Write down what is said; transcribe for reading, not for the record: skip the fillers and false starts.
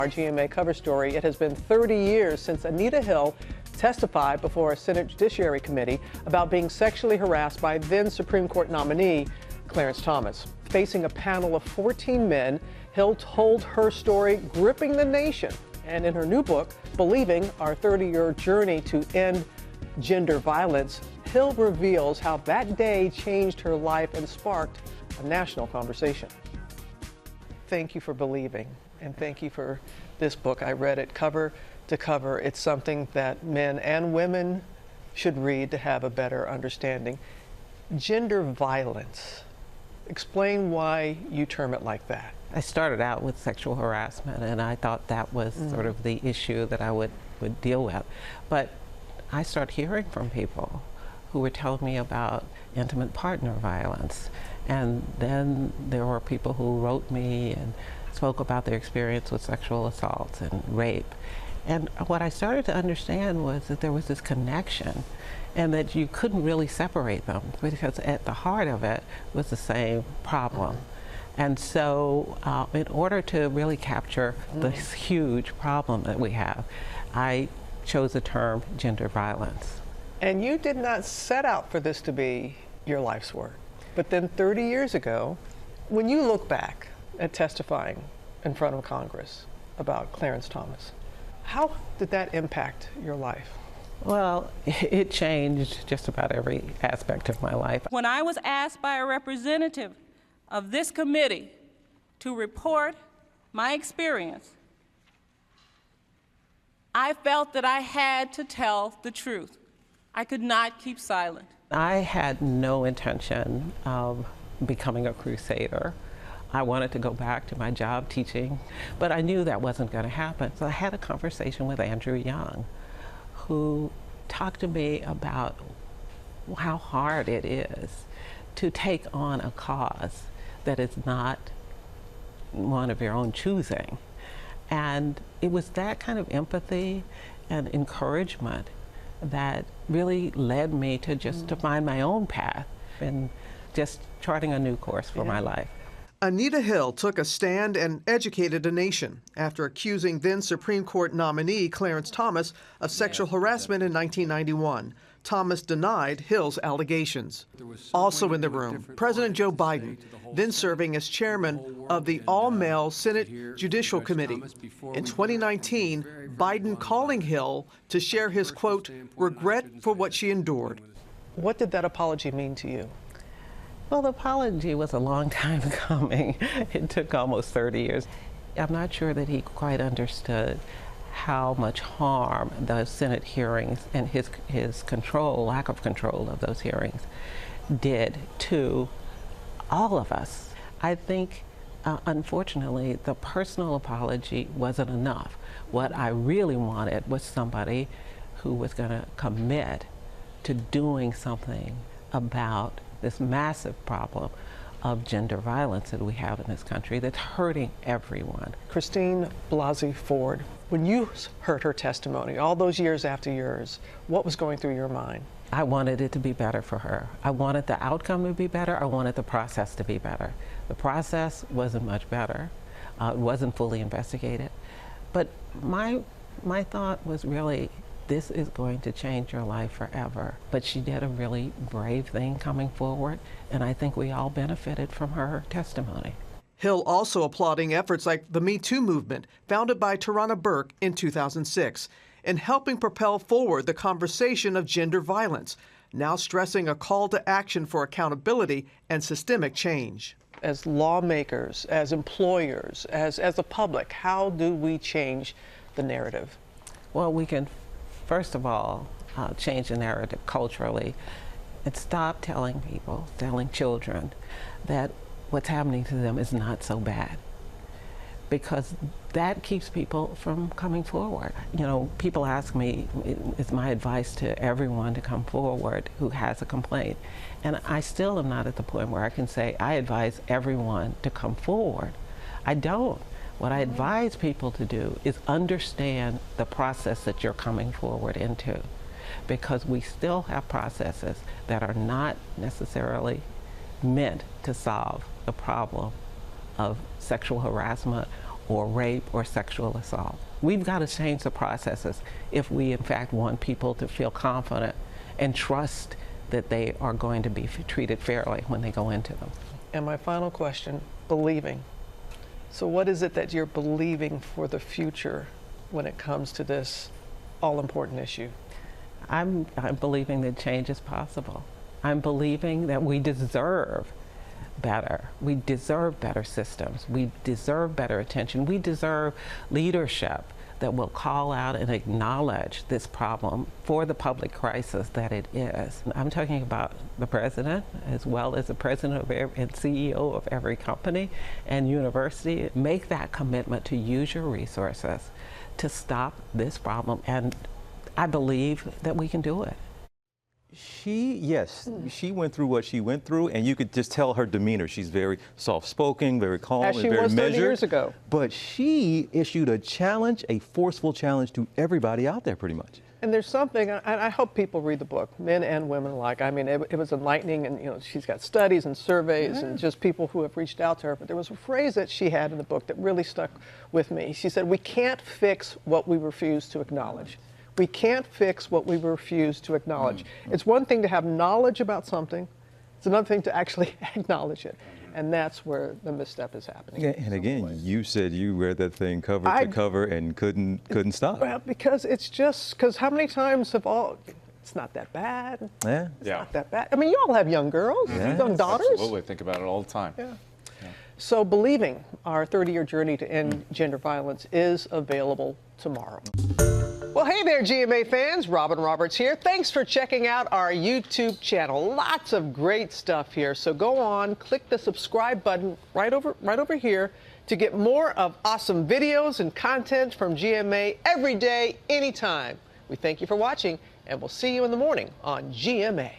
Our GMA cover story, it has been 30 years since Anita Hill testified before a Senate Judiciary Committee about being sexually harassed by then Supreme Court nominee Clarence Thomas. Facing a panel of 14 men, Hill told her story, gripping the nation. And in her new book, Believing, Our 30-Year Journey to End Gender Violence, Hill reveals how that day changed her life and sparked a national conversation. Thank you for believing, and thank you for this book. I read it cover to cover. It's something that men and women should read to have a better understanding. Gender violence. Explain why you term it like that. I started out with sexual harassment, and I thought that was sort of the issue that I would deal with. But I started hearing from people who were telling me about intimate partner violence. And then there were people who wrote me and spoke about their experience with sexual assaults and rape. And what I started to understand was that there was this connection and that you couldn't really separate them because at the heart of it was the same problem. And so in order to really capture this huge problem that we have, I chose the term gender violence. And you did not set out for this to be your life's work. But then 30 years ago, when you look back at testifying in front of Congress about Clarence Thomas, how did that impact your life? Well, it changed just about every aspect of my life. When I was asked by a representative of this committee to report my experience, I felt that I had to tell the truth. I could not keep silent. I had no intention of becoming a crusader. I wanted to go back to my job teaching, but I knew that wasn't going to happen. So I had a conversation with Andrew Young, who talked to me about how hard it is to take on a cause that is not one of your own choosing. And it was that kind of empathy and encouragement that really led me to just to find my own path and just charting a new course for my life. Anita Hill took a stand and educated a nation after accusing then Supreme Court nominee Clarence Thomas of sexual harassment in 1991. Thomas denied Hill's allegations. Also in the room, President Joe Biden, then serving as chairman of the all-male Senate Judiciary Committee. In 2019, Biden calling Hill to share his, quote, regret for what she endured. What did that apology mean to you? Well, the apology was a long time coming. It took almost 30 years. I'm not sure that he quite understood how much harm those Senate hearings and his control, lack of control of those hearings did to all of us. I think, unfortunately, the personal apology wasn't enough. What I really wanted was somebody who was going to commit to doing something about this massive problem of gender violence that we have in this country that's hurting everyone. Christine Blasey Ford, when you heard her testimony all those years after yours, what was going through your mind? I wanted it to be better for her. I wanted the outcome to be better. I wanted the process to be better. The process wasn't much better. It wasn't fully investigated. But my thought was really, this is going to change your life forever. But she did a really brave thing coming forward, and I think we all benefited from her testimony. Hill also applauding efforts like the Me Too movement, founded by Tarana Burke in 2006, in helping propel forward the conversation of gender violence, now stressing a call to action for accountability and systemic change. As lawmakers, as employers, as the public, how do we change the narrative? Well, we can first of all, change the narrative culturally and stop telling people, telling children that what's happening to them is not so bad, because that keeps people from coming forward. You know, people ask me, it's my advice to everyone to come forward who has a complaint. And I still am not at the point where I can say, I advise everyone to come forward. I don't. What I advise people to do is understand the process that you're coming forward into, because we still have processes that are not necessarily meant to solve the problem of sexual harassment or rape or sexual assault. We've got to change the processes if we, in fact, want people to feel confident and trust that they are going to be treated fairly when they go into them. And my final question, believing. So what is it that you're believing for the future when it comes to this all-important issue? I'm believing that change is possible. I'm believing that we deserve better. We deserve better systems. We deserve better attention. We deserve leadership that will call out and acknowledge this problem for the public crisis that it is. I'm talking about the president, as well as the president of and CEO of every company and university. Make that commitment to use your resources to stop this problem, and I believe that we can do it. She went through what she went through, and you could just tell her demeanor. She's very soft-spoken, very calm, as and she very was 30 measured. years ago. But she issued a challenge, a forceful challenge to everybody out there, pretty much. And there's something, and I hope people read the book, men and women alike. I mean, it was enlightening, and she's got studies and surveys and just people who have reached out to her. But there was a phrase that she had in the book that really stuck with me. She said, "We can't fix what we refuse to acknowledge." We can't fix what we refuse to acknowledge. It's one thing to have knowledge about something. It's another thing to actually acknowledge it. And that's where the misstep is happening. Yeah, and again, you said you read that thing cover to cover and couldn't stop. Well, because because how many times have it's not that bad. Yeah. It's not that bad. I mean, you all have young girls, young daughters. Absolutely, think about it all the time. Yeah. So Believing, our 30-year journey to end gender violence, is available tomorrow. Well, hey there, GMA fans. Robin Roberts here. Thanks for checking out our YouTube channel. Lots of great stuff here. So go on, click the subscribe button right over here to get more of awesome videos and content from GMA every day, anytime. We thank you for watching, and we'll see you in the morning on GMA.